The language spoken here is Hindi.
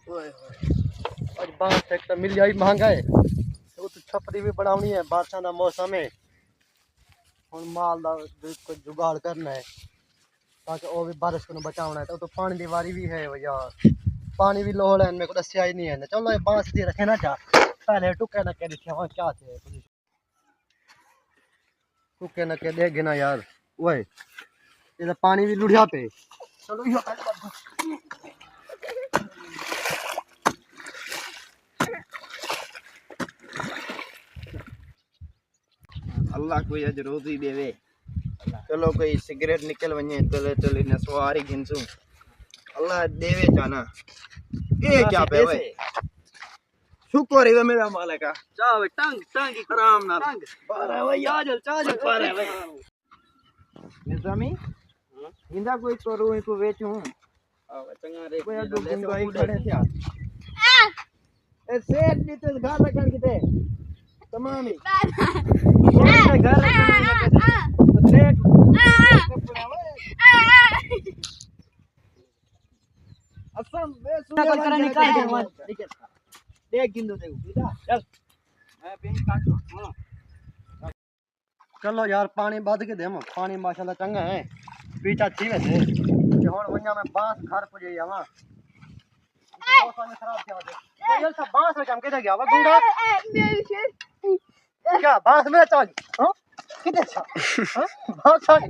ओए आज बांस एक तो मिल जाई महंगा है तो छपरी भी बनावनी है बारिश का मौसम है हुन माल दा कोई जुगाड़ करना है ताकि वो भी बारिश को बचावना है तो पानी की वारी भी है यार पानी भी लोड़ है मेरे को दसिया ही नहीं है चलो ये बांस दी रखे ना जा पहले टुके ना के दिखे वहां क्या थे टुके ना के देख ना यार ओए ये तो पानी भी लुढ़िया पे चलो यो अल्लाह कोई अज रोजी देवे चलो कोई सिगरेट निकल वने चले चले न सवारी घिनसू अल्लाह देवे जाना ये क्या पे वे शुक्र है मेरा मालिक का चावे टंग टंग आराम ना टंग बारा वे यार चाजल बारा वे निजामी इंदा कोई करू को वेचू आवे चंगा रे कोई अगो गुंगाई खड़े थे ए सेठ नी तो घर लगन किते तमाम ही घर सेठ असम वे कल करा निकाल दे मत देख गिंदो देखो बेटा चल मैं पेन काट लो हां चलो यार पानी बद के दे पानी माशाल्लाह चंगा है पीछा थी वैसे कि हुन वन्या में बांस घर पुजे आवा मौसम खराब क्या हो ये सब बांस में चमके गया वा गुंडा क्या बांस में चल हां किधर था हां बांस